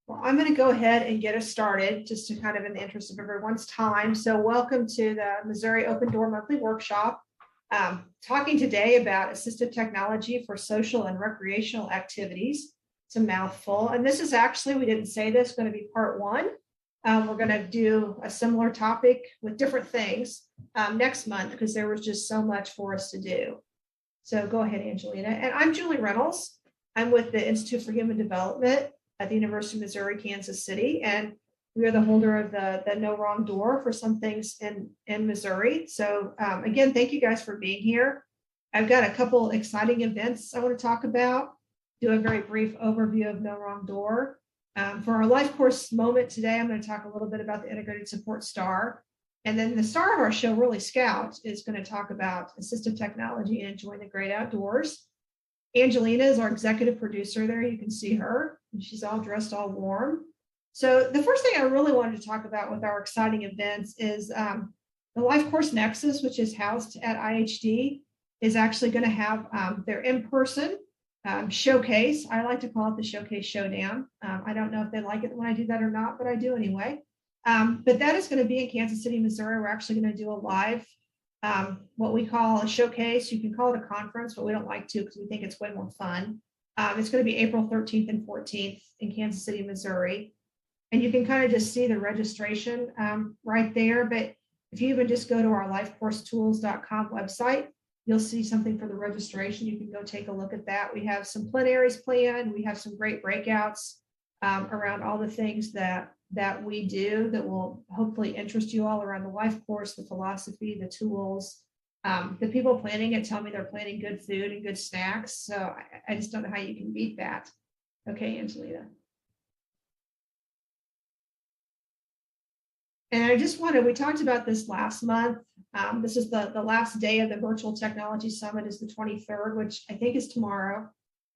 Well, I'm going to go ahead and get us started just to kind of in the interest of everyone's time. So welcome to the Missouri Open Door Monthly Workshop. Talking today about assistive technology for social and recreational activities. It's a mouthful. And this is actually, we didn't say this, going to be part one. We're going to do a similar topic with different things next month because there was just so much for us to do. So go ahead, Angelina. And I'm Julie Reynolds. I'm with the Institute for Human Development at the University of Missouri, Kansas City. And we are the holder of the No Wrong Door for some things in Missouri. So again, thank you guys for being here. I've got a couple exciting events I want to talk about, do a very brief overview of No Wrong Door. For our LifeCourse moment today, I'm going to talk a little bit about the Integrated Support Star. And then the star of our show, Really Scout, is going to talk about assistive technology and enjoying the great outdoors. Angelina is our executive producer there. You can see her. She's all dressed all warm. So the first thing I really wanted to talk about with our exciting events is the LifeCourse Nexus, which is housed at IHD, is actually going to have their in-person showcase. I like to call it the Showcase Showdown. I don't know if they like it when I do that or not, but I do anyway. But that is going to be in Kansas City, Missouri. We're actually going to do a live what we call a showcase. You can call it a conference, but we don't like to because we think it's way more fun. It's going to be April 13th and 14th in Kansas City, Missouri. And you can kind of just see the registration right there. But if you even just go to our lifecoursetools.com website, you'll see something for the registration. You can go take a look at that. We have some plenaries planned. We have some great breakouts around all the things that we do that will hopefully interest you all around the life course, the philosophy, the tools. The people planning it tell me they're planning good food and good snacks. So I just don't know how you can beat that. Okay, Angelina. And I just wanted, we talked about this last month. This is the last day of the Virtual Technology Summit is the 23rd, which I think is tomorrow.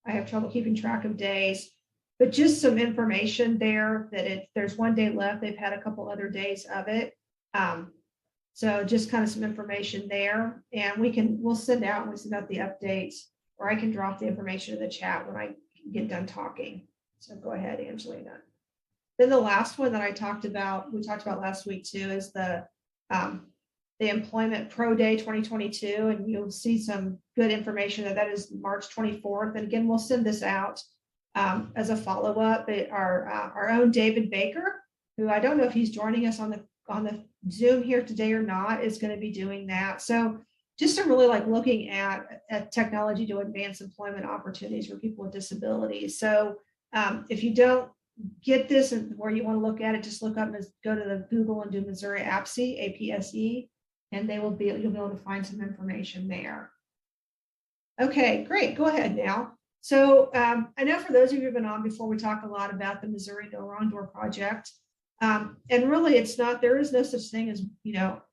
I have trouble keeping track of days. But just some information there that there's one day left. They've had a couple other days of it. So just kind of some information there. And we'll send out the updates, or I can drop the information in the chat when I get done talking. So go ahead, Angelina. Then the last one that we talked about last week too, is the Employment Pro Day 2022. And you'll see some good information that is March 24th. And again, we'll send this out as a follow-up. But our own David Baker, who I don't know if he's joining us on the Zoom here today or not, is going to be doing that. So just to really like looking at technology to advance employment opportunities for people with disabilities. So if you don't get this and where you want to look at it, just look up and go to the Google and do Missouri APSE, APSE, and you'll be able to find some information there. Okay, great. Go ahead now. So I know for those of you who've been on before, we talk a lot about the Missouri No Wrong Door project. And really there is no such thing as,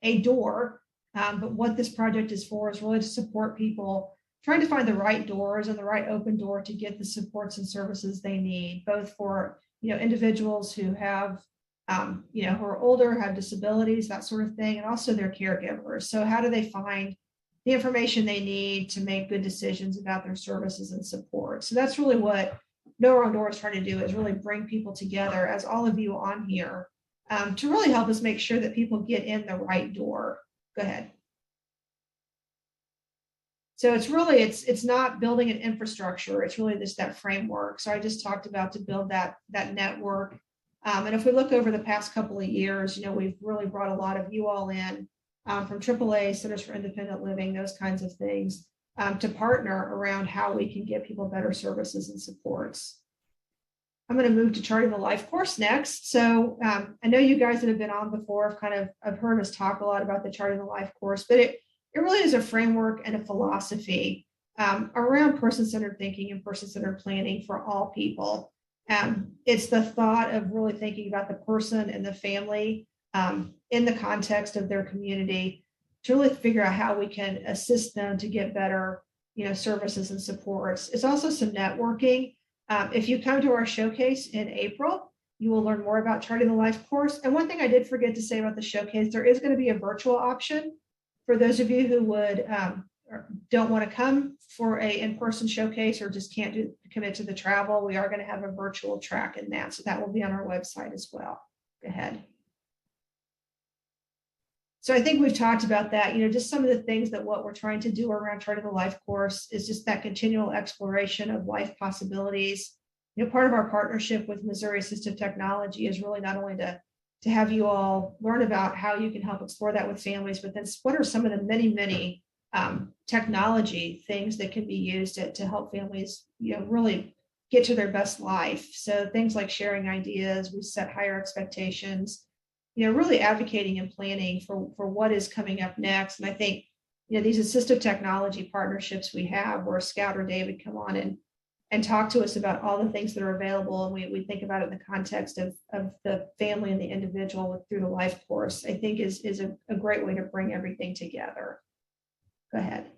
a door. But what this project is for is really to support people trying to find the right doors and the right open door to get the supports and services they need, both for, individuals who have, who are older, have disabilities, that sort of thing, and also their caregivers. So how do they find the information they need to make good decisions about their services and support? So that's really what No Wrong Door is trying to do, is really bring people together, as all of you on here, to really help us make sure that people get in the right door. Go ahead. So it's not building an infrastructure. It's really just that framework. So I just talked about to build that network. And if we look over the past couple of years, we've really brought a lot of you all in from AAA, Centers for Independent Living, those kinds of things, to partner around how we can give people better services and supports. I'm going to move to charting the life course next. So I know you guys that have been on before have heard us talk a lot about the charting the life course, but it really is a framework and a philosophy around person-centered thinking and person-centered planning for all people. It's the thought of really thinking about the person and the family in the context of their community to really figure out how we can assist them to get better, services and supports. It's also some networking. If you come to our showcase in April, you will learn more about charting the life course. And one thing I did forget to say about the showcase, there is going to be a virtual option for those of you who would don't want to come for a in-person showcase or just can't commit to the travel, we are going to have a virtual track in that. So that will be on our website as well. Go ahead. So I think we've talked about that, just some of the things that what we're trying to do around Chart of the Life course is just that continual exploration of life possibilities. Part of our partnership with Missouri Assistive Technology is really not only to have you all learn about how you can help explore that with families, but then what are some of the many technology things that can be used to help families, really get to their best life. So things like sharing ideas, we set higher expectations, really advocating and planning for what is coming up next. And I think, these assistive technology partnerships we have where Scout or David come on and talk to us about all the things that are available. And we think about it in the context of the family and the individual through the LifeCourse, I think is a great way to bring everything together. Go ahead.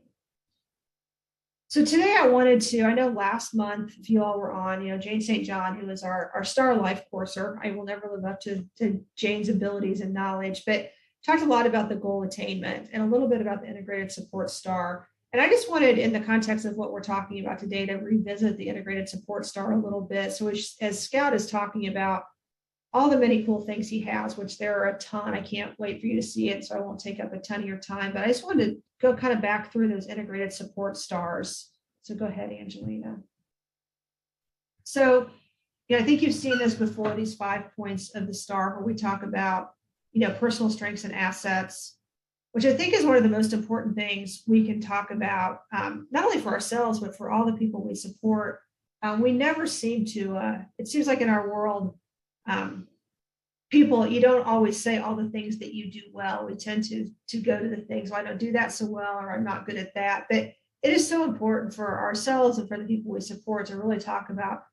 So today I know last month, if you all were on, Jane St. John, who is our star LifeCourser, I will never live up to Jane's abilities and knowledge, but talked a lot about the goal attainment and a little bit about the integrated support star. And I just wanted, in the context of what we're talking about today, to revisit the integrated support star a little bit. So as Scout is talking about all the many cool things he has, which there are a ton, I can't wait for you to see it, so I won't take up a ton of your time, but I just wanted to go kind of back through those integrated support stars. So go ahead, Angelina. So, I think you've seen this before, these 5 points of the star where we talk about, personal strengths and assets, which I think is one of the most important things we can talk about, not only for ourselves, but for all the people we support. We never seem to, it seems like in our world, people, you don't always say all the things that you do well. We tend to go to the things, well, I don't do that so well, or I'm not good at that. But it is so important for ourselves and for the people we support to really talk about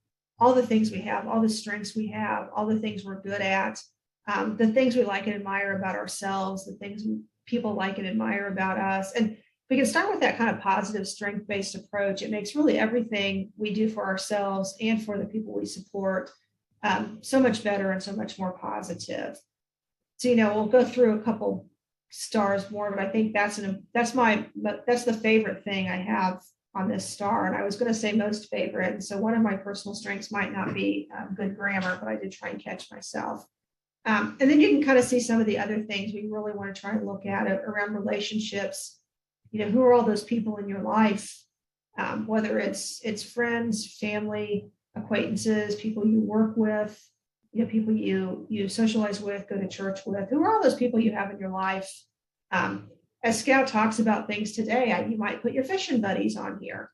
all the things we have, all the strengths we have, all the things we're good at, the things we like and admire about ourselves, the things people like and admire about us. And we can start with that kind of positive strength-based approach. It makes really everything we do for ourselves and for the people we support so much better and so much more positive. So, we'll go through a couple stars more, but I think that's the favorite thing I have on this star. And I was going to say most favorite. And so one of my personal strengths might not be good grammar, but I did try and catch myself. And then you can kind of see some of the other things we really want to try and look at around relationships. Who are all those people in your life, whether it's friends, family, acquaintances, people you work with, people you socialize with, go to church with. Who are all those people you have in your life? As Scout talks about things today, you might put your fishing buddies on here.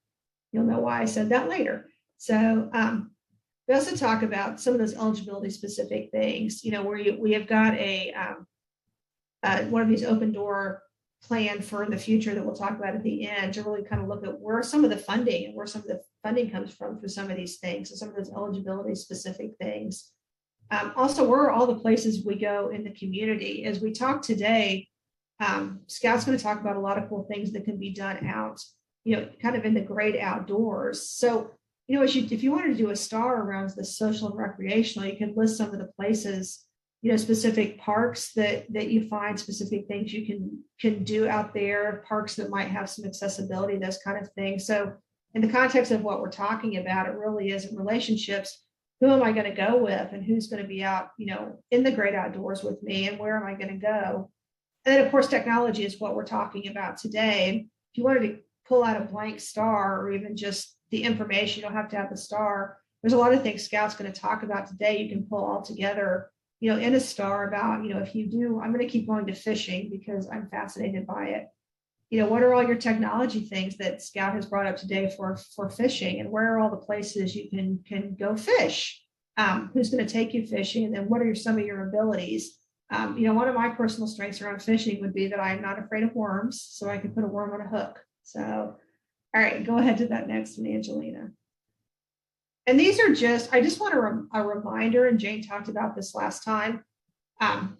You'll know why I said that later. So we also talk about some of those eligibility specific things, where we have got one of these open door plan for the future that we'll talk about at the end, to really kind of look at where some of the funding and where some of the funding comes from for some of these things, and some of those eligibility specific things. Also, where are all the places we go in the community? As we talk today, Scout's going to talk about a lot of cool things that can be done out, kind of in the great outdoors. So, if you wanted to do a star around the social and recreational, you could list some of the places, specific parks that you find, specific things you can do out there, parks that might have some accessibility, those kind of things. So in the context of what we're talking about, it really is in relationships. Who am I going to go with, and who's going to be out, in the great outdoors with me, and where am I going to go? And then, of course, technology is what we're talking about today. And if you wanted to pull out a blank star, or even just the information, you don't have to have the star. There's a lot of things Scout's going to talk about today you can pull all together, in a star about, if you do, I'm going to keep going to fishing because I'm fascinated by it. What are all your technology things that Scout has brought up today for fishing, and where are all the places you can go fish? Who's going to take you fishing? And then what are some of your abilities? One of my personal strengths around fishing would be that I'm not afraid of worms, so I can put a worm on a hook. So, all right, go ahead to that next one, Angelina. And these are I just want a reminder, and Jane talked about this last time.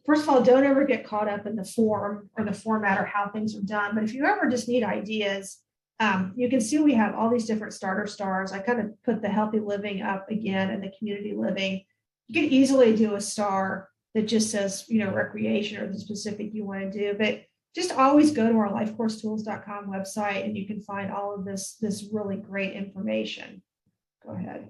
First of all, don't ever get caught up in the form or the format or how things are done. But if you ever just need ideas, you can see we have all these different starter stars. I kind of put the healthy living up again and the community living. You can easily do a star that just says, recreation or the specific you want to do. But just always go to our lifecoursetools.com website and you can find all of this really great information. Go ahead.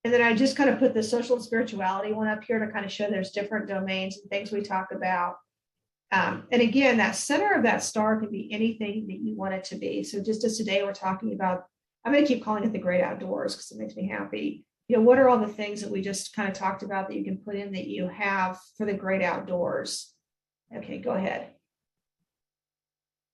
And then I just kind of put the social and spirituality one up here to kind of show there's different domains and things we talk about. And again, that center of that star can be anything that you want it to be. So just as today we're talking about, I'm going to keep calling it the great outdoors because it makes me happy. You know, what are all the things that we just kind of talked about that you can put in that you have for the great outdoors? Okay, go ahead.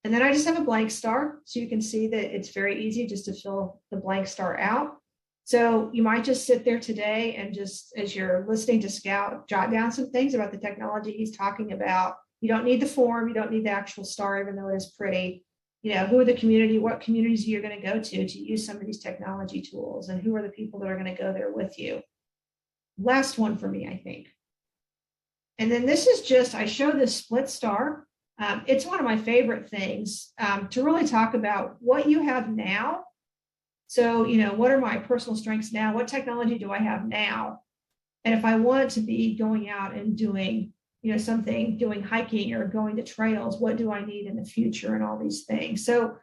And then I just have a blank star. So you can see that it's very easy just to fill the blank star out. So you might just sit there today and just as you're listening to Scout, jot down some things about the technology he's talking about. You don't need the form, you don't need the actual star, even though it is pretty. You know, who are the community, what communities you're going to go to use some of these technology tools, and who are the people that are going to go there with you. Last one for me, I think. And then this is just, I show this split star. It's one of my favorite things to really talk about what you have now. So, you know, what are my personal strengths now? What technology do I have now? And if I want to be going out and doing, you know, something, doing hiking or going to trails, what do I need in the future and all these things? So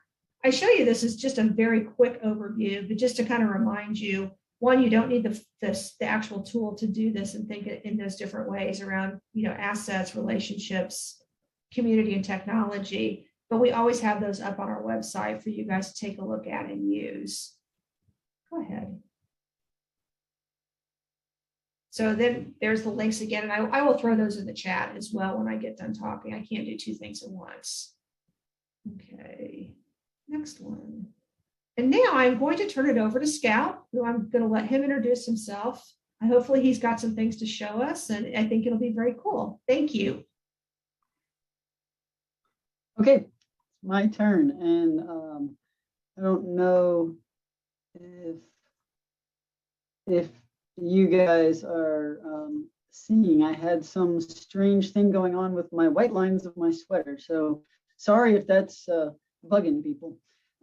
I show you this as just a very quick overview, but just to kind of remind you, one, you don't need the actual tool to do this and think in those different ways around, you know, assets, relationships, community, and technology. But we always have those up on our website for you guys to take a look at and use. Go ahead. So then there's the links again, and I will throw those in the chat as well when I get done talking. I can't do two things at once. Okay, next one. And now I'm going to turn it over to Scout, who I'm going to let him introduce himself. Hopefully he's got some things to show us, and I think it'll be very cool. Thank you. Okay, my turn, and I don't know if you guys are seeing, I had some strange thing going on with my white lines of my sweater, so sorry if that's bugging people.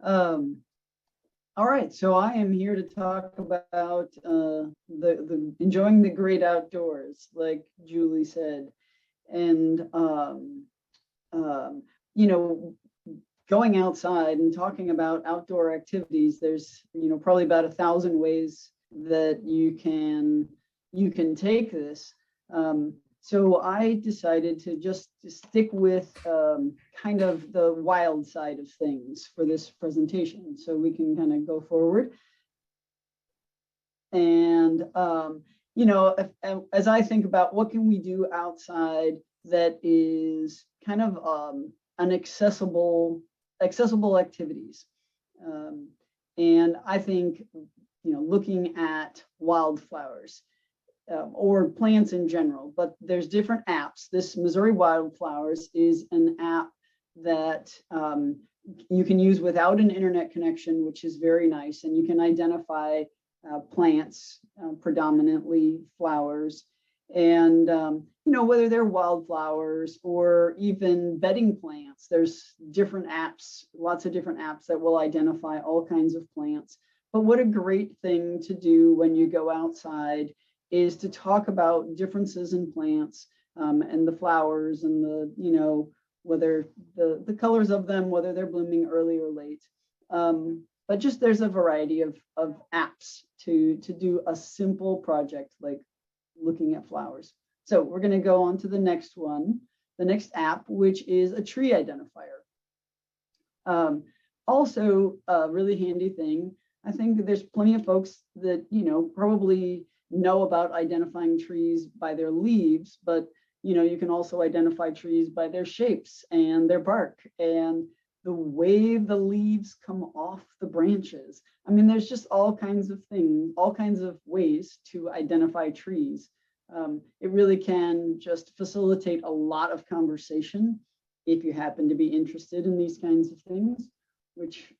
All right, so I am here to talk about the enjoying the great outdoors, like Julie said, and you know, going outside and talking about outdoor activities, there's, you know, probably about 1,000 ways that you can take this. So I decided to just stick with kind of the wild side of things for this presentation, so we can kind of go forward. And you know, as I think about what can we do outside that is kind of accessible activities, and I think, you know, looking at wildflowers or plants in general, but there's different apps. This Missouri Wildflowers is an app that you can use without an internet connection, which is very nice, and you can identify plants, predominantly flowers, and you know, whether they're wildflowers or even bedding plants. There's different apps, lots of different apps that will identify all kinds of plants. But what a great thing to do when you go outside is to talk about differences in plants and the flowers and the, you know, whether the colors of them, whether they're blooming early or late. But just there's a variety of apps to do a simple project like looking at flowers. So we're going to go on to the next one, the next app, which is a tree identifier. Also a really handy thing. I think that there's plenty of folks that, you know, probably know about identifying trees by their leaves, but, you know, you can also identify trees by their shapes and their bark and the way the leaves come off the branches. I mean, there's just all kinds of things, all kinds of ways to identify trees. It really can just facilitate a lot of conversation if you happen to be interested in these kinds of things, which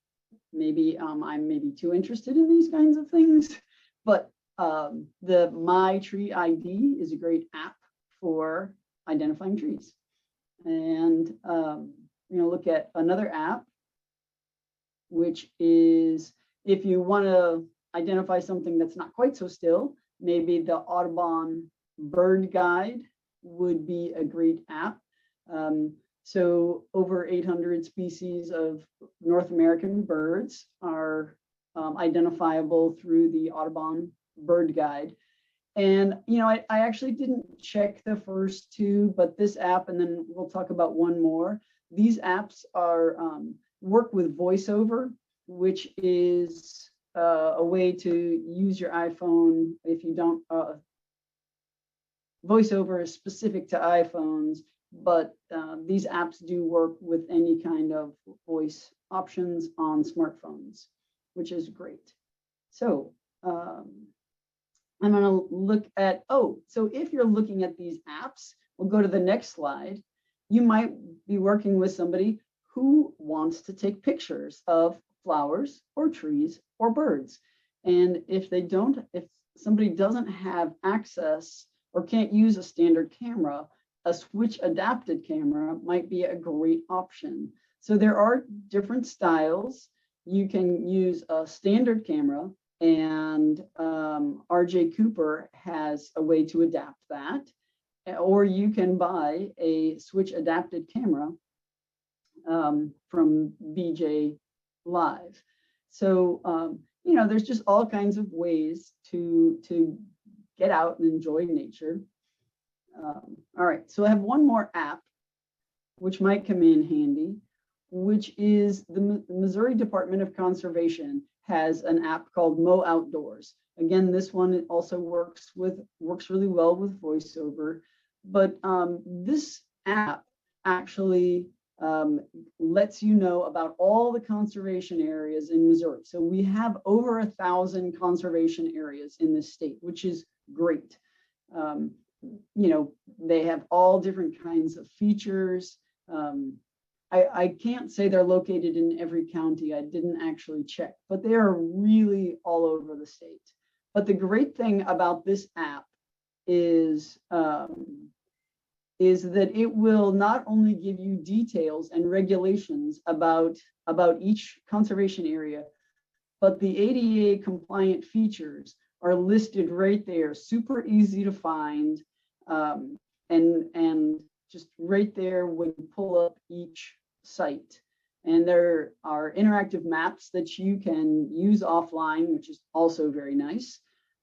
maybe I'm maybe too interested in these kinds of things. But the My Tree ID is a great app for identifying trees. And you know, look at another app, which is if you want to identify something that's not quite so still, maybe the Audubon Bird Guide would be a great app. So over 800 species of North American birds are identifiable through the Audubon Bird Guide. And, I actually didn't check the first two, but this app, and then we'll talk about one more. These apps are work with VoiceOver, which is a way to use your iPhone if you don't. VoiceOver is specific to iPhones, but these apps do work with any kind of voice options on smartphones, which is great. So I'm going to look at, so if you're looking at these apps, we'll go to the next slide. You might be working with somebody who wants to take pictures of flowers or trees or birds. And if somebody doesn't have access or can't use a standard camera, a switch adapted camera might be a great option. So there are different styles. You can use a standard camera, and RJ Cooper has a way to adapt that, or you can buy a switch adapted camera from BJ Live. So there's just all kinds of ways to get out and enjoy nature. All right, so I have one more app which might come in handy, which is the Missouri Department of Conservation has an app called Mo Outdoors. Again, this one also works really well with VoiceOver, but this app actually lets you know about all the conservation areas in Missouri. So we have over 1,000 conservation areas in this state, which is great. They have all different kinds of features. I can't say they're located in every county. I didn't actually check, but they are really all over the state. But the great thing about this app is that it will not only give you details and regulations about each conservation area, but the ADA compliant features are listed right there, super easy to find, and just right there when you pull up each site. And there are interactive maps that you can use offline, which is also very nice.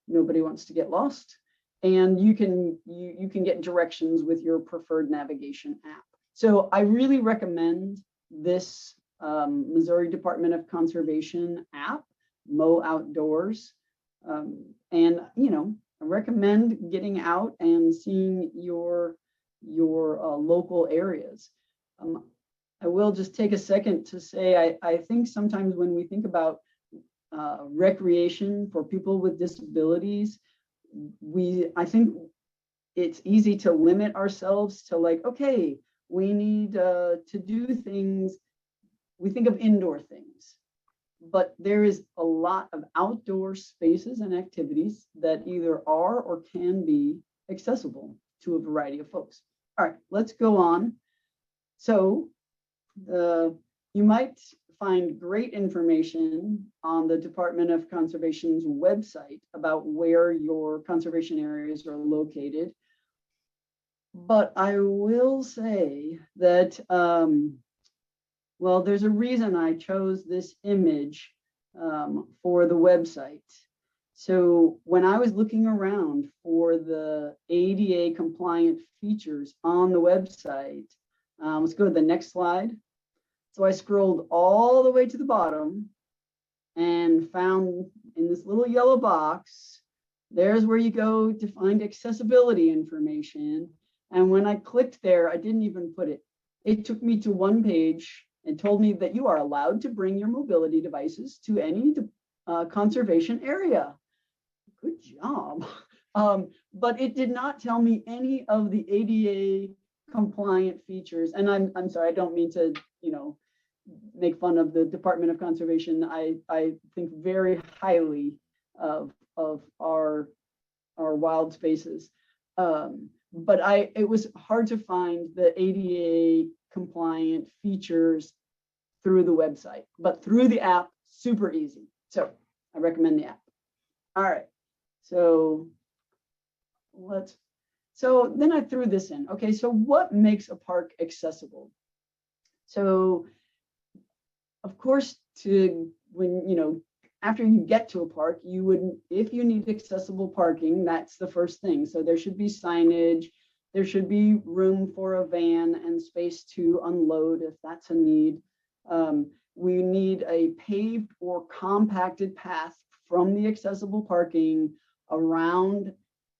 Nobody wants to get lost. And you can get directions with your preferred navigation app. So I really recommend this Missouri Department of Conservation app, Mo Outdoors. And I recommend getting out and seeing your local areas. I will just take a second to say, I think sometimes when we think about recreation for people with disabilities, I think it's easy to limit ourselves to okay, we need to do things. We think of indoor things, but there is a lot of outdoor spaces and activities that either are or can be accessible to a variety of folks. All right, let's go on. So you might find great information on the Department of Conservation's website about where your conservation areas are located. But I will say that, there's a reason I chose this image for the website. So when I was looking around for the ADA compliant features on the website, let's go to the next slide. So I scrolled all the way to the bottom and found in this little yellow box, there's where you go to find accessibility information. And when I clicked there, I didn't even put it. It took me to one page and told me that you are allowed to bring your mobility devices to any conservation area. Good job. But it did not tell me any of the ADA compliant features. And I'm sorry, I don't mean to, make fun of the Department of Conservation. I think very highly of our wild spaces. But it was hard to find the ADA compliant features through the website, but through the app, super easy. So I recommend the app. All right. So So then I threw this in. Okay, so what makes a park accessible? So of course, after you get to a park, you would, if you need accessible parking, that's the first thing. So there should be signage, there should be room for a van and space to unload if that's a need. We need a paved or compacted path from the accessible parking around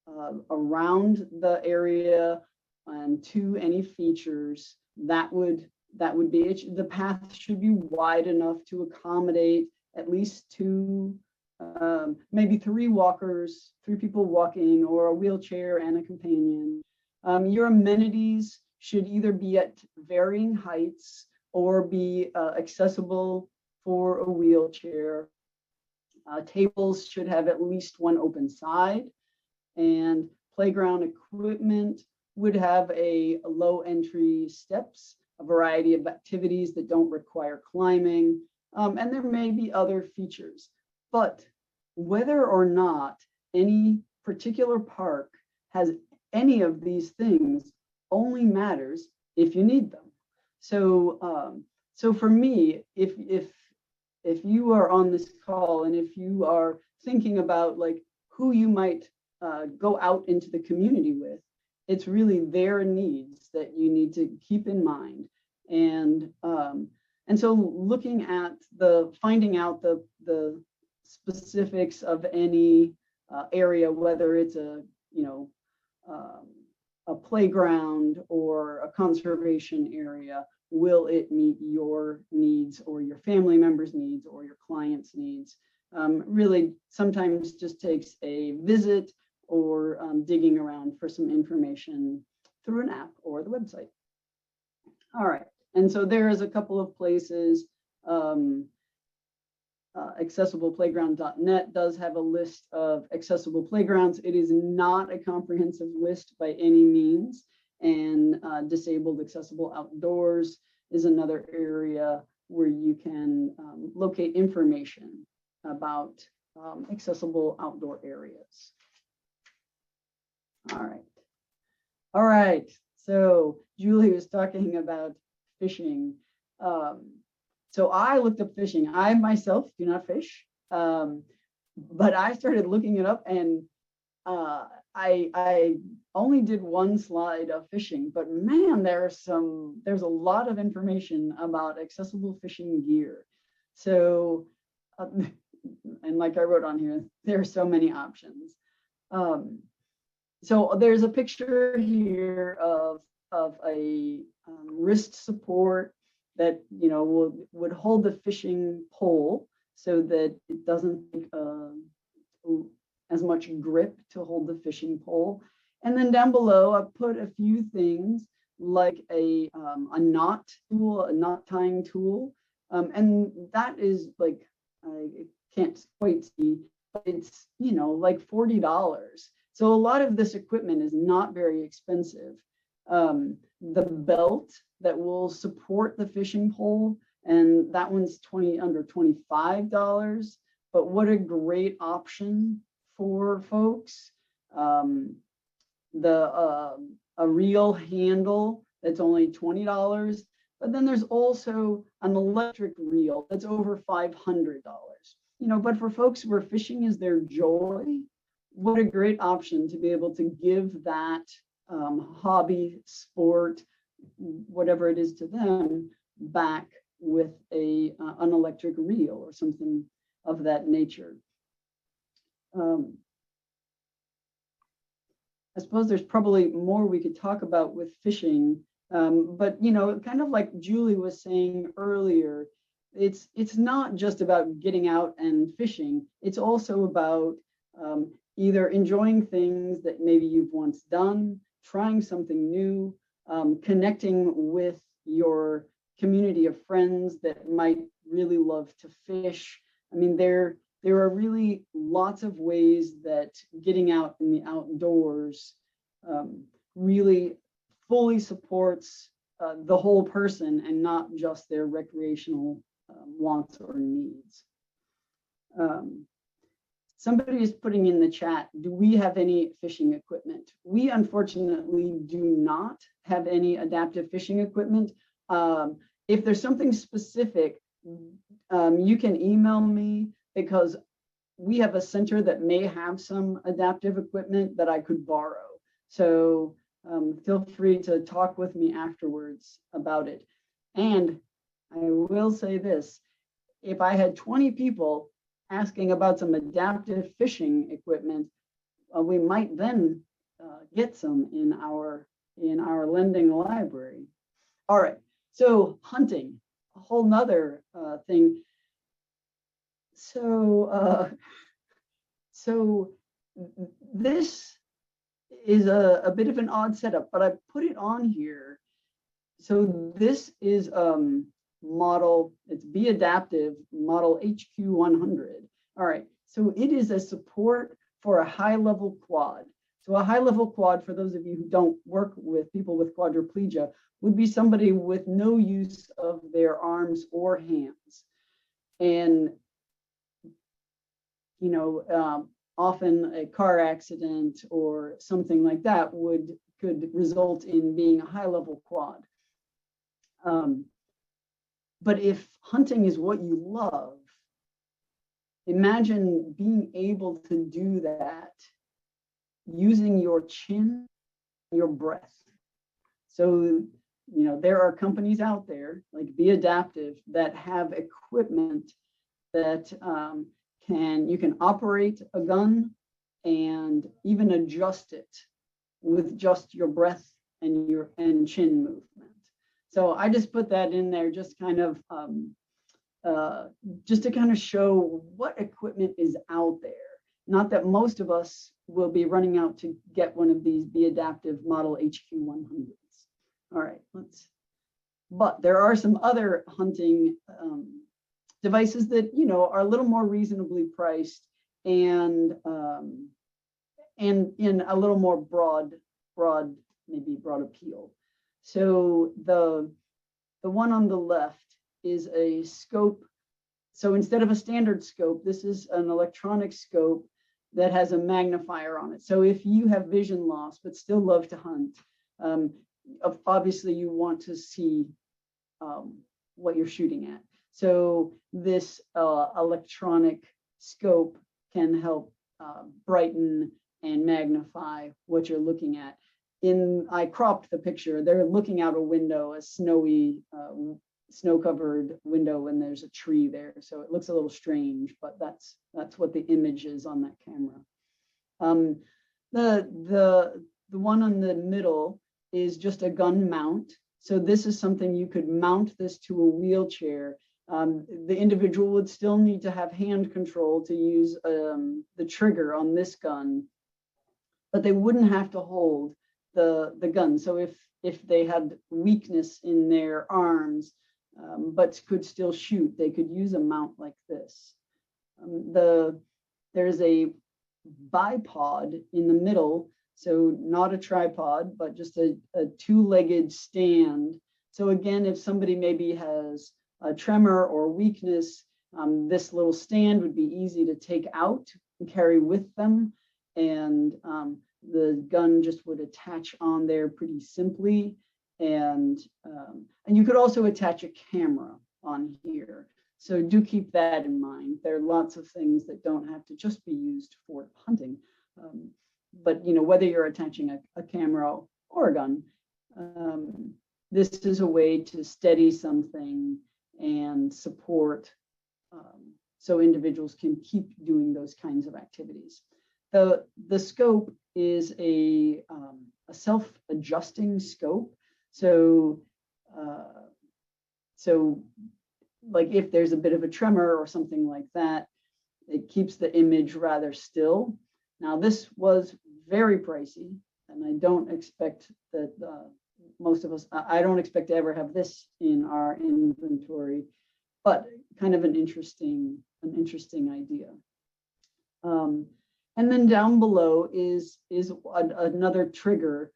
the area and to any features. That would be it. The path should be wide enough to accommodate at least two, maybe three people walking, or a wheelchair and a companion. Your amenities should either be at varying heights or be accessible for a wheelchair. Tables should have at least one open side, and playground equipment would have a low entry steps, a variety of activities that don't require climbing, and there may be other features. But whether or not any particular park has any of these things only matters if you need them. So, so for me, if you are on this call and if you are thinking about like who you might go out into the community with, it's really their needs that you need to keep in mind. And so looking at finding out the specifics of any area, whether it's a playground or a conservation area, will it meet your needs or your family members' needs or your clients' needs? Really sometimes just takes a visit or digging around for some information through an app or the website. All right, and so there is a couple of places. Accessibleplayground.net does have a list of accessible playgrounds. It is not a comprehensive list by any means, and disabled accessible outdoors is another area where you can locate information about accessible outdoor areas. All right. So Julie was talking about fishing. So I looked up fishing. I myself do not fish, but I started looking it up, and I only did one slide of fishing, but man, there's a lot of information about accessible fishing gear. So, and like I wrote on here, there are so many options. So there's a picture here of a wrist support that would hold the fishing pole so that it doesn't take as much grip to hold the fishing pole. And then down below, I put a few things like a knot tool, a knot tying tool, and that is like, I can't quite see, but it's like $40. So a lot of this equipment is not very expensive. The belt that will support the fishing pole, and that one's under $25. But what a great option for folks. A reel handle that's only $20, but then there's also an electric reel that's over $500. But for folks where fishing is their joy, what a great option to be able to give that hobby, sport, whatever it is to them, back with an electric reel or something of that nature. I suppose there's probably more we could talk about with fishing, but kind of like Julie was saying earlier, it's not just about getting out and fishing. It's also about either enjoying things that maybe you've once done, trying something new, connecting with your community of friends that might really love to fish. I mean, there are really lots of ways that getting out in the outdoors really fully supports the whole person and not just their recreational wants or needs. somebody is putting in the chat, do we have any fishing equipment? We unfortunately do not have any adaptive fishing equipment. If there's something specific, you can email me, because we have a center that may have some adaptive equipment that I could borrow. So feel free to talk with me afterwards about it. And I will say this, if I had 20 people asking about some adaptive fishing equipment, we might then get some in our lending library. All right, so hunting, a whole nother thing. So this is a bit of an odd setup, but I put it on here. So this is model, it's Be Adaptive model HQ100. All right, so it is a support for a high-level quad. So a high-level quad, for those of you who don't work with people with quadriplegia, would be somebody with no use of their arms or hands. And, you know, often a car accident or something like that could result in being a high-level quad. But if hunting is what you love, imagine being able to do that using your chin, your breath. So, you know, there are companies out there like Be Adaptive that have equipment that you can operate a gun and even adjust it with just your breath and chin movement. So I just put that in there, just kind of just to kind of show what equipment is out there. Not that most of us will be running out to get one of these Be Adaptive model HQ100s. All right, but there are some other hunting devices that, you know, are a little more reasonably priced and in a little more broad appeal. So the one on the left is a scope. So instead of a standard scope, this is an electronic scope that has a magnifier on it. So if you have vision loss but still love to hunt, obviously you want to see what you're shooting at. So this electronic scope can help brighten and magnify what you're looking at. I cropped the picture. They're looking out a window, a snowy, snow-covered window, and there's a tree there. So it looks a little strange, but that's what the image is on that camera. The one on the middle is just a gun mount. So this is something you could mount this to a wheelchair. The individual would still need to have hand control to use the trigger on this gun, but they wouldn't have to hold the gun. So if they had weakness in their arms, but could still shoot, they could use a mount like this. There's a bipod in the middle, so not a tripod, but just a two-legged stand. So again, if somebody maybe has a tremor or weakness, this little stand would be easy to take out and carry with them. And the gun just would attach on there pretty simply. And you could also attach a camera on here. So do keep that in mind. There are lots of things that don't have to just be used for hunting. But you know, whether you're attaching a camera or a gun, this is a way to steady something and support so individuals can keep doing those kinds of activities. The scope is a self-adjusting scope. So like if there's a bit of a tremor or something like that, it keeps the image rather still. Now this was very pricey, and I don't expect that most of us, I don't expect to ever have this in our inventory, but kind of an interesting idea. And then down below is another trigger,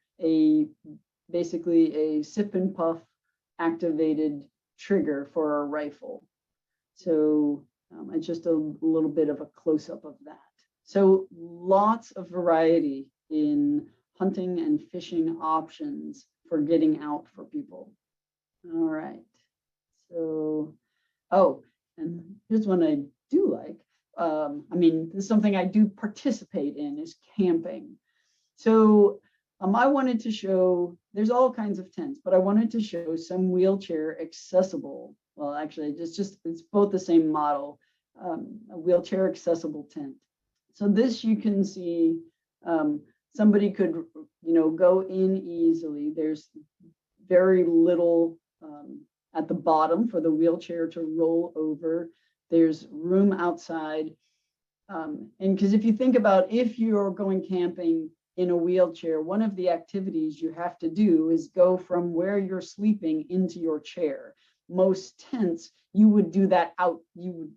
basically a sip and puff activated trigger for a rifle. So it's just a little bit of a close-up of that. So lots of variety in hunting and fishing options for getting out for people. All right. So, oh, and here's one I do like. I mean, this is something I do participate in is camping. So I wanted to show, there's all kinds of tents, but I wanted to show some wheelchair accessible. Well, actually, it's both the same model, a wheelchair accessible tent. So this you can see, somebody could, go in easily. There's very little at the bottom for the wheelchair to roll over. There's room outside. And because if you think about if you're going camping in a wheelchair, one of the activities you have to do is go from where you're sleeping into your chair. Most tents, you would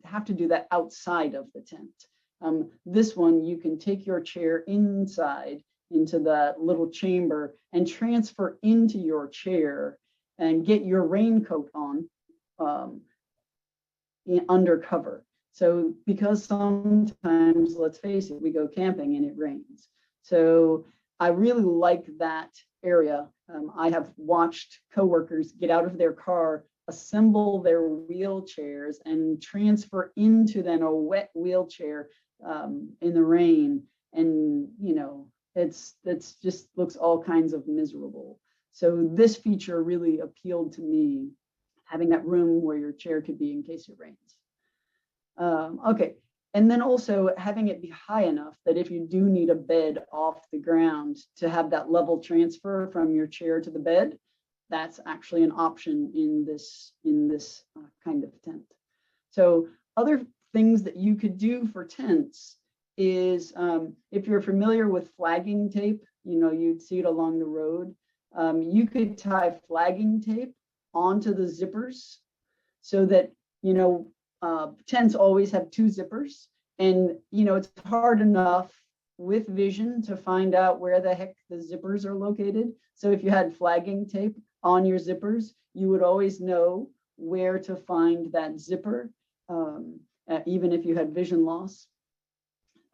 have to do that outside of the tent. This one, you can take your chair inside into that little chamber and transfer into your chair and get your raincoat on under cover. So because sometimes, let's face it, we go camping and it rains. So I really like that area. I have watched coworkers get out of their car, assemble their wheelchairs and transfer into then a wet wheelchair in the rain. And, it's just looks all kinds of miserable. So this feature really appealed to me, having that room where your chair could be in case it rains. Okay, and then also having it be high enough that if you do need a bed off the ground to have that level transfer from your chair to the bed, that's actually an option in this kind of tent. So other things that you could do for tents is if you're familiar with flagging tape, you'd see it along the road. You could tie flagging tape onto the zippers so that, tents always have two zippers, and, it's hard enough with vision to find out where the heck the zippers are located. So if you had flagging tape on your zippers, you would always know where to find that zipper, even if you had vision loss.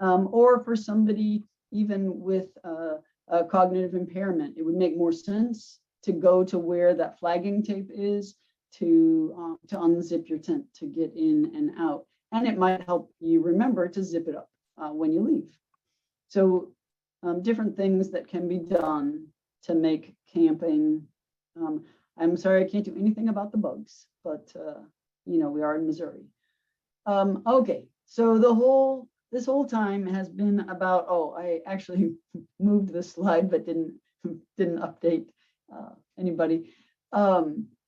Or for somebody even with a cognitive impairment, it would make more sense to go to where that flagging tape is to unzip your tent to get in and out. And it might help you remember to zip it up when you leave. So different things that can be done to make camping. I'm sorry, I can't do anything about the bugs, but we are in Missouri. Okay, so this whole time has been about, I actually moved the slide, but didn't update anybody.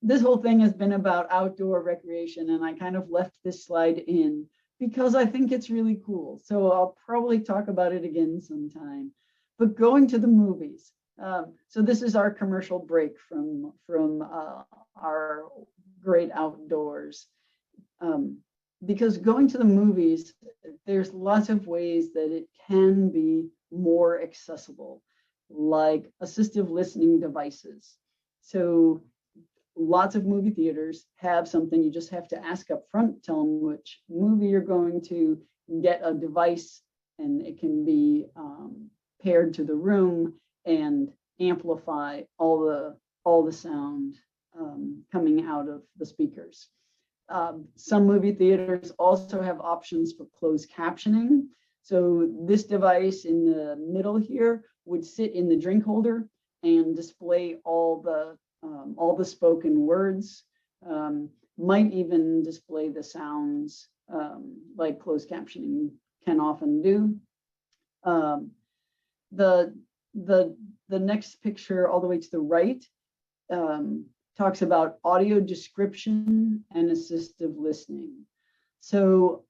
This whole thing has been about outdoor recreation, and I kind of left this slide in because I think it's really cool. So I'll probably talk about it again sometime. But going to the movies. So this is our commercial break from our great outdoors. Because going to the movies, there's lots of ways that it can be more accessible, like assistive listening devices. So lots of movie theaters have something you just have to ask up front, tell them which movie you're going to, get a device, and it can be paired to the room and amplify all the sound coming out of the speakers. Some movie theaters also have options for closed captioning. So this device in the middle here would sit in the drink holder and display all the spoken words, might even display the sounds like closed captioning can often do. The next picture all the way to the right talks about audio description and assistive listening. So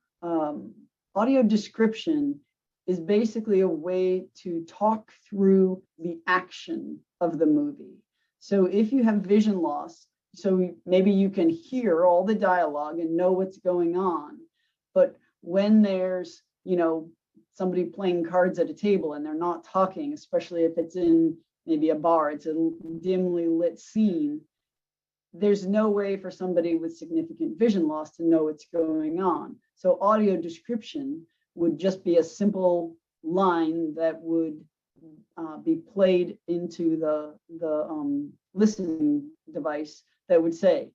audio description is basically a way to talk through the action of the movie. So if you have vision loss, so maybe you can hear all the dialogue and know what's going on, but when there's, somebody playing cards at a table and they're not talking, especially if it's in maybe a bar, it's a dimly lit scene, there's no way for somebody with significant vision loss to know what's going on. So audio description would just be a simple line that would be played into the listening device that would say,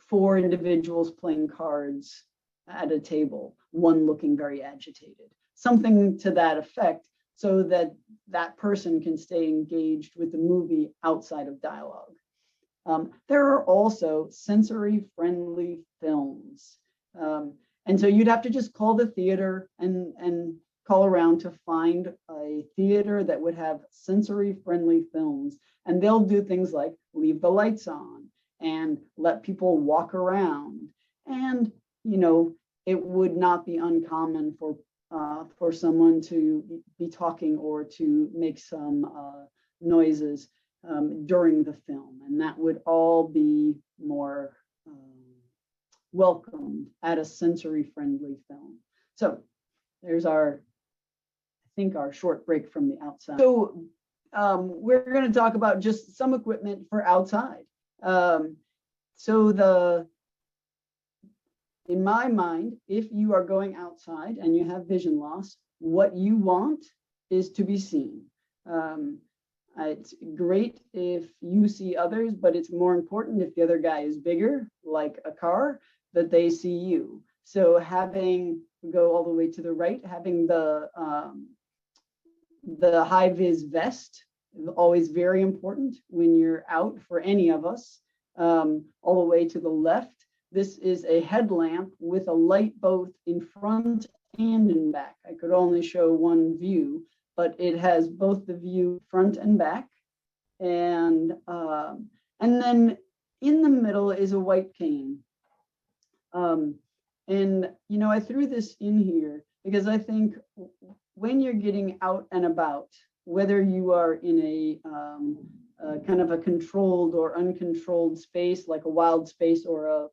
4 individuals playing cards at a table, one looking very agitated, something to that effect, so that that person can stay engaged with the movie outside of dialogue. There are also sensory-friendly films. And so you'd have to just call the theater and call around to find a theater that would have sensory-friendly films. And they'll do things like leave the lights on and let people walk around. And, it would not be uncommon for someone to be talking or to make some noises during the film, and that would all be more welcomed at a sensory-friendly film. So there's our short break from the outside. So we're going to talk about just some equipment for outside. In my mind, if you are going outside and you have vision loss, what you want is to be seen. It's great if you see others, but it's more important if the other guy is bigger, like a car, that they see you. So go all the way to the right, having the high vis vest is always very important when you're out for any of us. All the way to the left, this is a headlamp with a light both in front and in back. I could only show one view, but it has both the view front and back. And then in the middle is a white cane. I threw this in here because I think when you're getting out and about, whether you are in a kind of a controlled or uncontrolled space, like a wild space or a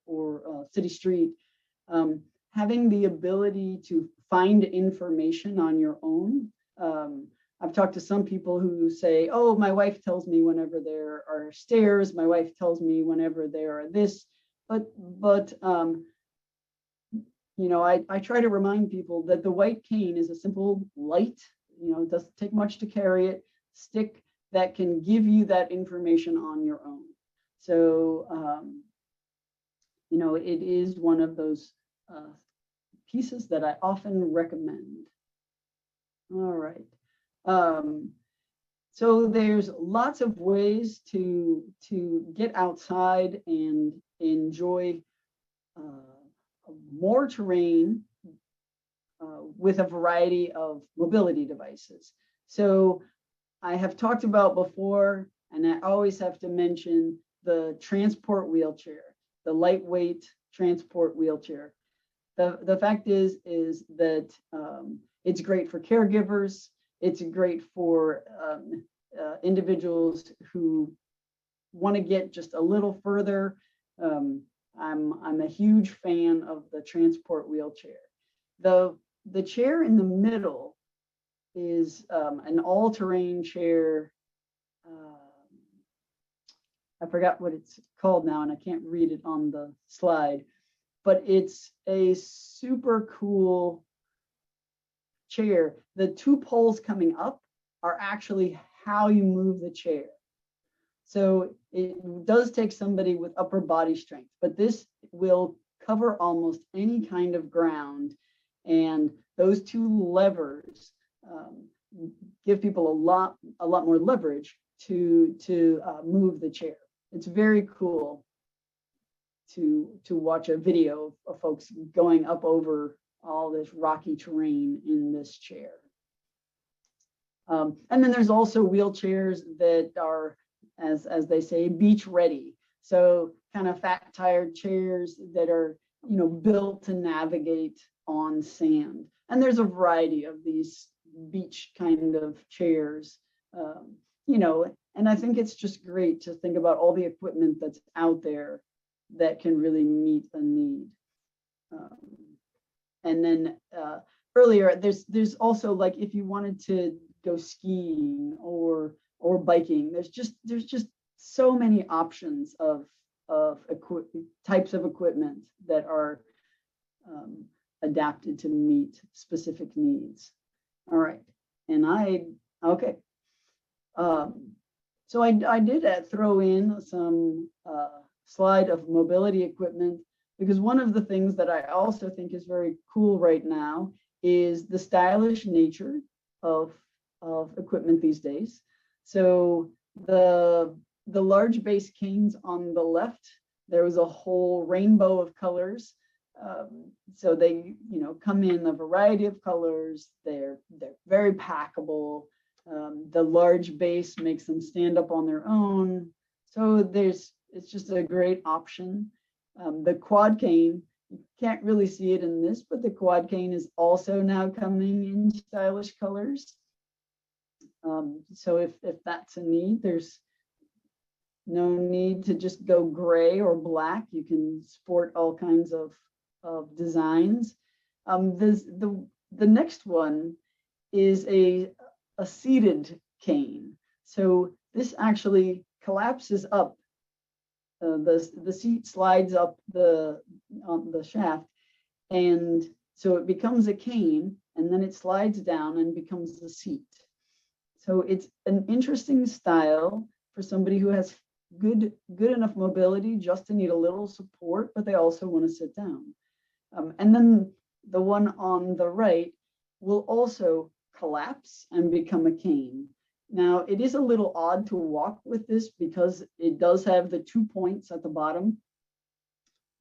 city street, having the ability to find information on your own. I've talked to some people who say, oh, my wife tells me whenever there are stairs, my wife tells me whenever there are this, but I try to remind people that the white cane is a simple light, it doesn't take much to carry it, stick that can give you that information on your own. So, it is one of those pieces that I often recommend. All right. So there's lots of ways to get outside and enjoy more terrain with a variety of mobility devices. So I have talked about before, and I always have to mention the transport wheelchair, the lightweight transport wheelchair. The fact is that it's great for caregivers. It's great for individuals who want to get just a little further. I'm a huge fan of the transport wheelchair. The chair in the middle is an all-terrain chair. I forgot what it's called now, and I can't read it on the slide, but it's a super cool chair. The 2 poles coming up are actually how you move the chair. So it does take somebody with upper body strength, but this will cover almost any kind of ground. And those 2 levers give people a lot more leverage to move the chair. It's very cool to watch a video of folks going up over all this rocky terrain in this chair. And then there's also wheelchairs that are, as they say, beach ready. So kind of fat tired chairs that are, built to navigate on sand. And there's a variety of these beach kind of chairs, and I think it's just great to think about all the equipment that's out there that can really meet a need. And then earlier, there's also, like, if you wanted to go skiing or biking, there's just so many options of types of equipment that are adapted to meet specific needs. All right. And okay. So I did throw in some slide of mobility equipment, because one of the things that I also think is very cool right now is the stylish nature of equipment these days. So the large base canes on the left, there was a whole rainbow of colors. So they, come in a variety of colors. They're very packable. The large base makes them stand up on their own. So it's just a great option. The quad cane, you can't really see it in this, but the quad cane is also now coming in stylish colors. So if that's a need, there's no need to just go gray or black. You can sport all kinds of designs. The next one is a seated cane. So this actually collapses up. The seat slides up on the shaft, and so it becomes a cane, and then it slides down and becomes the seat. So it's an interesting style for somebody who has good enough mobility just to need a little support, but they also want to sit down. And then the one on the right will also collapse and become a cane. Now, it is a little odd to walk with this because it does have the 2 points at the bottom,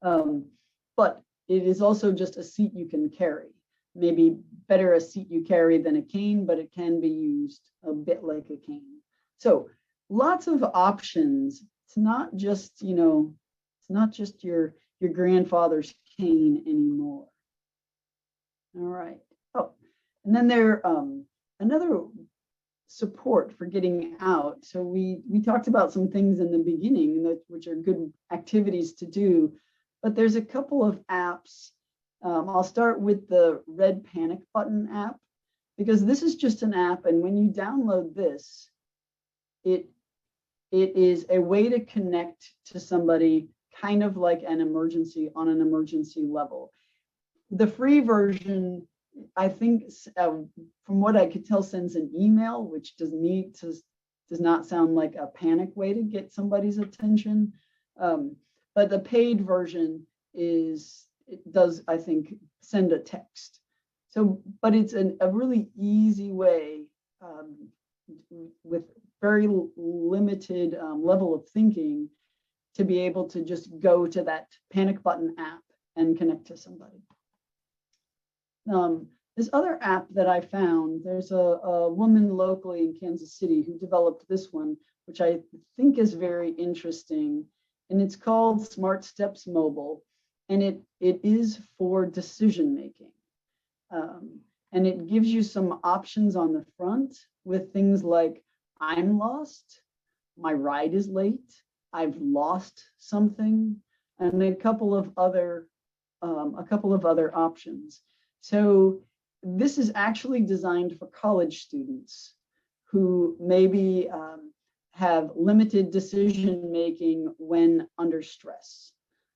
but it is also just a seat you can carry. Maybe better a seat you carry than a cane, but it can be used a bit like a cane. So lots of options. It's not just, it's not just your grandfather's cane anymore. All right. Oh, and then there another support for getting out. So we talked about some things in the beginning which are good activities to do, but there's a couple of apps. I'll start with the red panic button app, because this is just an app, and when you download this, it is a way to connect to somebody kind of like an emergency on an emergency level. The free version, I think, from what I could tell, sends an email, which does not sound like a panic way to get somebody's attention. But the paid version does, I think, send a text. So, but it's a really easy way with very limited level of thinking to be able to just go to that panic button app and connect to somebody. This other app that I found, there's a woman locally in Kansas City who developed this one, which I think is very interesting, and it's called Smart Steps Mobile, and it is for decision making. And it gives you some options on the front with things like, I'm lost, my ride is late, I've lost something, and a couple of other options. So this is actually designed for college students who maybe have limited decision making when under stress.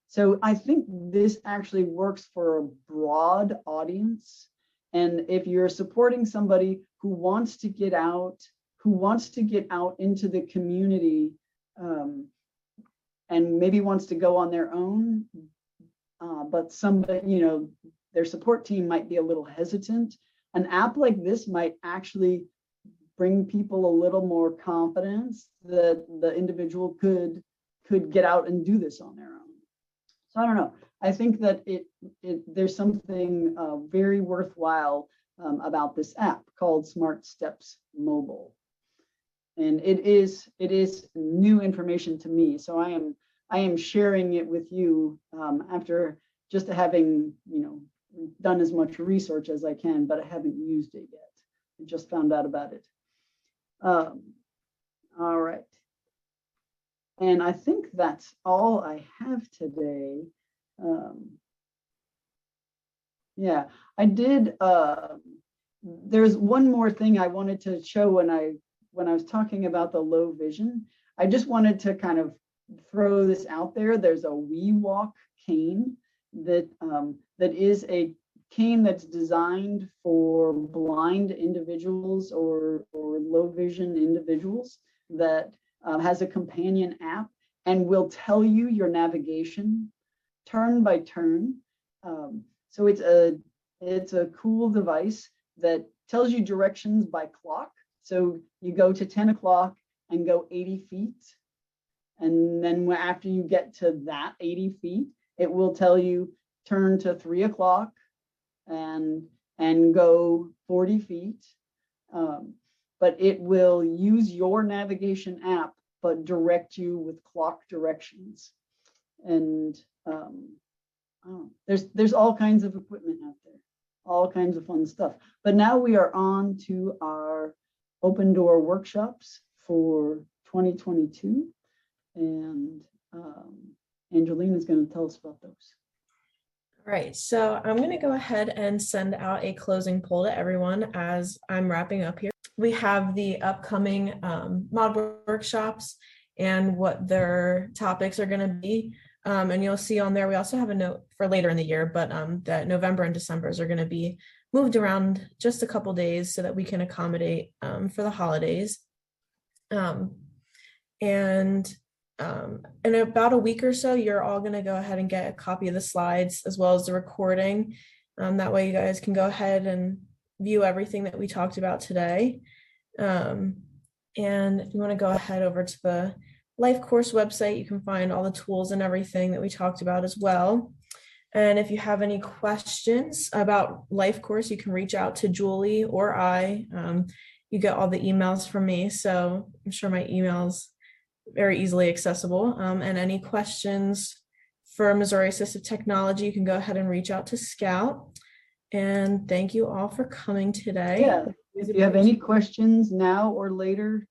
So I think this actually works for a broad audience. And if you're supporting somebody who wants to get out into the community, and maybe wants to go on their own, but somebody, their support team might be a little hesitant, an app like this might actually bring people a little more confidence that the individual could get out and do this on their own. So I don't know. I think that there's something very worthwhile about this app called Smart Steps Mobile, and it is new information to me. So I am sharing it with you after just having done as much research as I can, but I haven't used it yet. I just found out about it. All right. And I think that's all I have today. Yeah, I did. There's one more thing I wanted to show when I was talking about the low vision. I just wanted to kind of throw this out there. There's a WeWalk cane that is a cane that's designed for blind individuals or low vision individuals that has a companion app and will tell you your navigation turn by turn. So it's a cool device that tells you directions by clock. So you go to 10 o'clock and go 80 feet. And then after you get to that 80 feet, it will tell you turn to 3 o'clock and go 40 feet. But it will use your navigation app, but direct you with clock directions. And there's all kinds of equipment out there, all kinds of fun stuff. But now we are on to our open door workshops for 2022. And Angelina is going to tell us about those. All right, so I'm going to go ahead and send out a closing poll to everyone as I'm wrapping up here. We have the upcoming mod workshops and what their topics are going to be. And you'll see on there, we also have a note for later in the year, but that November and December's are going to be moved around just a couple days so that we can accommodate for the holidays. And in about a week or so, you're all going to go ahead and get a copy of the slides as well as the recording. That way you guys can go ahead and view everything that we talked about today. And if you want to go ahead over to the LifeCourse website, you can find all the tools and everything that we talked about as well. And if you have any questions about LifeCourse, you can reach out to Julie or I. You get all the emails from me, so I'm sure my email's very easily accessible. And any questions for Missouri Assistive Technology, you can go ahead and reach out to Scout. And thank you all for coming today. Yeah, if you have any questions now or later,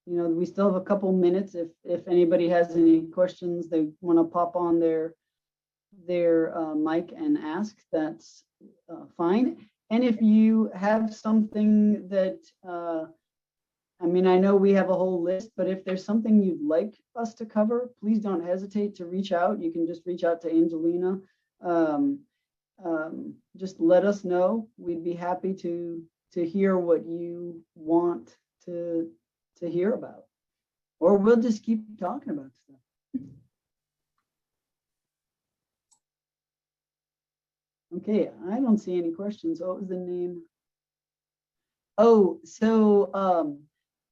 we still have a couple minutes. If anybody has any questions, they want to pop on their mic and ask, that's fine. And if you have something that, I know we have a whole list, but if there's something you'd like us to cover, please don't hesitate to reach out. You can just reach out to Angelina. Just let us know. We'd be happy to hear what you want to hear about, or we'll just keep talking about stuff. Okay, I don't see any questions. What was the name? Oh, so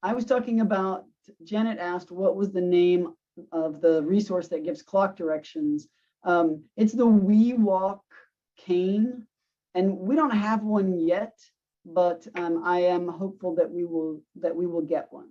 I was talking about, Janet asked what was the name of the resource that gives clock directions. It's the We Walk cane, and we don't have one yet, but I am hopeful that we will get one.